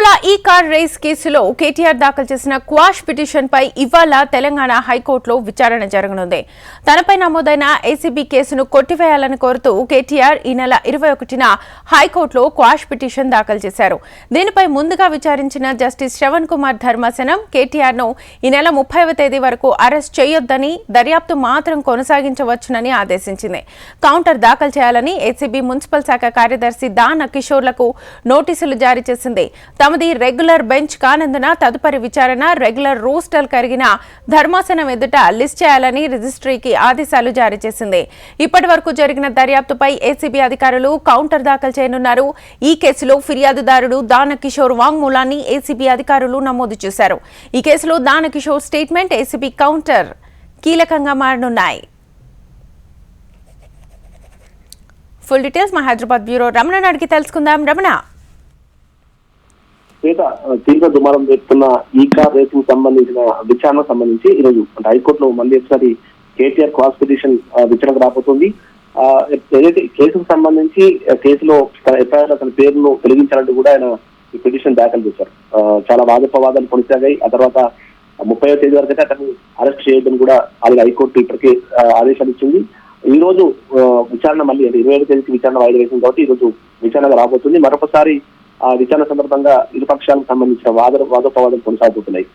తిరుమల ఈ car race కేసులో కేటీఆర్ దాఖలు చేసిన క్వాష్ పిటిషన్ పై ఇవాళ తెలంగాణ హైకోర్టులో విచారణ జరగనుంది. తనపై నమోదైన ఏసీబీ కేసును కొట్టివేయాలని కోరుతూ కేటీఆర్ ఈ నెల 21న హైకోర్టులో క్వాష్ పిటిషన్ దాఖలు చేశారు. దీనిపై ముందుగా విచారించిన జస్టిస్ శ్రవణ్ కుమార్ ధర్మాసనం కేటీఆర్ ను ఈ నెల 30వ తేదీ వరకు అరెస్ట్ చేయొద్దని, దర్యాప్తు మాత్రం కొనసాగించవచ్చునని ఆదేశించింది. కౌంటర్ దాఖలు చేయాలని ఏసీబీ మున్సిపల్ శాఖ కార్యదర్శి దాన కిషోర్లకు నోటీసులు జారీ చేసింది. తమది రెగ్యులర్ బెంచ్ కానందున తదుపరి విచారణ రెగ్యులర్ రోస్టర్ కరిగిన ధర్మాసనం ఎదుట లిస్ట్ చేయాలని రిజిస్ట్రీకి ఆదేశాలు జారీ చేసింది. ఇప్పటి వరకు జరిగిన దర్యాప్తుపై ఏసీబీ అధికారులు కౌంటర్ దాఖలు చేయనున్నారు. ఈ కేసులో ఫిర్యాదుదారుడు దాన కిషోర్ వాంగ్మూలాన్ని ఏసీబీ అధికారులు నమోదు చేశారు. ఈ కేసులో దాన కిషోర్ స్టేట్మెంట్, ఏసీబీ కౌంటర్ కీలకంగా మారనున్నాయి. ఫుల్ డీటెయిల్స్ మా హైదరాబాద్ బ్యూరో రమణ అడిగి తెలుసుకుందాం. రమణ, తీవ్ర దుమారం చేస్తున్న ఈ కార్ రేసింగ్ సంబంధించిన విచారణకు సంబంధించి ఈరోజు హైకోర్టులో మళ్ళీ ఒకసారి కేటీఆర్ క్వాష్ పిటిషన్ విచారణకు రాబోతుంది. ఏదైతే కేసుకు సంబంధించి కేసులో ఎఫ్ఐఆర్ అతని పేరును తొలగించాలంటూ కూడా ఆయన ఈ పిటిషన్ దాఖలు చేశారు. చాలా వాదోపవాదాలు కొనసాగాయి. ఆ తర్వాత 30వ తేదీ వరకు అయితే అతన్ని అరెస్ట్ చేయడం కూడా అలాగే హైకోర్టు ఇప్పటికే ఆదేశాలు ఇచ్చింది. ఈ రోజు విచారణ మళ్ళీ 27వ తేదీకి విచారణ వాయిదా వేసింది కాబట్టి ఈ రోజు విచారణ రాబోతుంది. మరొకసారి ఆ విచారణ సందర్భంగా ఇరు పక్షాలకు సంబంధించిన వాదోపవాదాలు కొనసాగుతున్నాయి.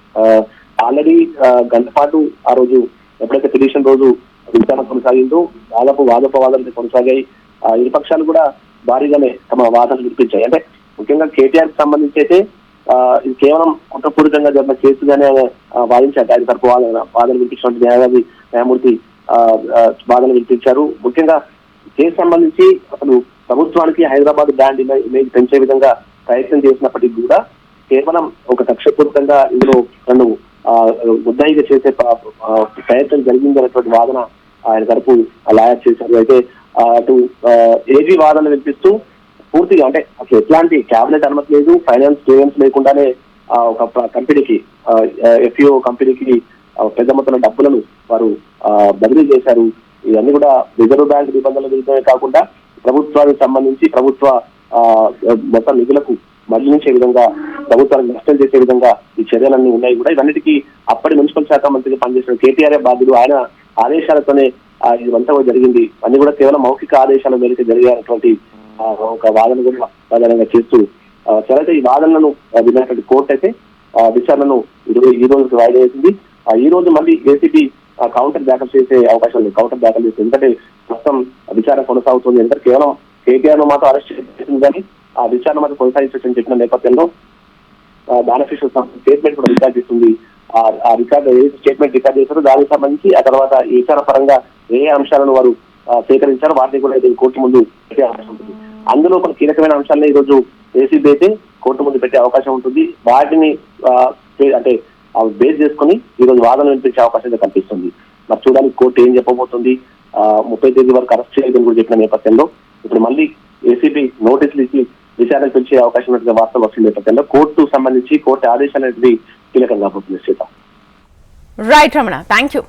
ఆల్రెడీ గంట పాటు ఆ రోజు ఎప్పుడైతే పిటిషన్ రోజు విచారణ కొనసాగిందో దాదాపు వాదోపవాదాలు కొనసాగాయి. ఇరు పక్షాలు కూడా భారీగానే తమ వాదనలు వినిపించాయి. అంటే ముఖ్యంగా కేటీఆర్ కి సంబంధించి అయితే ఇది కేవలం కుట్రపూరితంగా జరిగిన కేసుగానే వాదించారు. ఆయన తరపు వాదన వినిపించినటువంటి న్యాయమూర్తి వాదన వినిపించారు. ముఖ్యంగా కేసు సంబంధించి అసలు ప్రభుత్వానికి హైదరాబాద్ బ్రాండ్ ఇమేజ్ పెంచే విధంగా ప్రయత్నం చేసినప్పటికీ కూడా కేవలం ఒక కక్షపూరితంగా ఇందులో నన్ను ముద్దాయిగా చేసే ప్రయత్నం జరిగింది అనేటువంటి వాదన ఆయన తరపు లాయర్ చేశారు. అయితే అటు ఏజీ వాదన వినిపిస్తూ పూర్తిగా అంటే అసలు ఎట్లాంటి క్యాబినెట్ అనుమతి లేదు, ఫైనాన్స్ క్లియరెన్స్ లేకుండానే ఒక కంపెనీకి ఎఫ్ఈఓ కంపెనీకి పెద్ద మొత్తంలో డబ్బులను వారు బదిలీ చేశారు. ఇవన్నీ కూడా రిజర్వ్ బ్యాంక్ నిబంధనల విరుద్ధమే కాకుండా ప్రభుత్వానికి సంబంధించి ప్రభుత్వ మొత్తం నిధులకు మళ్లించే విధంగా, ప్రభుత్వానికి నష్టం చేసే విధంగా ఈ చర్యలన్నీ ఉన్నాయి కూడా. ఇవన్నిటికీ అప్పటి మున్సిపల్ శాఖ మంత్రిగా పనిచేసిన కేటీఆర్ బాధ్యుడు. ఆయన ఆదేశాలతోనే ఇదంతా జరిగింది. అన్ని కూడా కేవలం మౌఖిక ఆదేశాల మేరకు జరిగేటువంటి ఒక వాదన కూడా ప్రధానంగా చేస్తూ సరైతే ఈ వాదనలను విన్నటువంటి కోర్టు అయితే విచారణను ఈ రోజుకి వాయిదా వేసింది. ఈ రోజు మళ్ళీ ఏసీబీ కౌంటర్ దాఖలు చేసే అవకాశం ఉంది. కౌంటర్ దాఖలు చేస్తుంది. ఎందుకంటే మొత్తం విచారణ కొనసాగుతుంది. ఎందుకంటే కేవలం కేటీఆర్ ను మాత్రం అరెస్ట్ చేసింది కానీ ఆ విచారణ మాత్రం కొనసాగించని చెప్పిన నేపథ్యంలో బెనిఫిషియల్ స్టేట్మెంట్ కూడా రికార్డ్ చేస్తుంది. ఆ రికార్డు ఏ స్టేట్మెంట్ రికార్డ్ చేశారో దానికి సంబంధించి ఆ తర్వాత ఈ విచారణ పరంగా ఏ అంశాలను వారు సేకరించారో వాటిని కూడా కోర్టు ముందు పెట్టే అవకాశం ఉంటుంది. అందులో కొన్ని కీలకమైన అంశాలను ఈ రోజు ఏసీబీ అయితే కోర్టు ముందు పెట్టే అవకాశం ఉంటుంది. వాటిని అంటే బేస్ చేసుకుని ఈ రోజు వాదన వినిపించే అవకాశం కనిపిస్తుంది. మరి చూడడానికి కోర్టు ఏం చెప్పబోతుంది. 30వ తేదీ వరకు అరెస్ట్ చేయడం కూడా చెప్పిన నేపథ్యంలో ఇప్పుడు మళ్ళీ ఏసీబీ నోటీసులు ఇచ్చి విచారణ పిలిచే అవకాశం ఉన్నట్టుగా వార్తలు వచ్చిన నేపథ్యంలో కోర్టు సంబంధించి కోర్టు ఆదేశాలు అనేది కీలకంగా పోతుంది. Right Ramana, thank you.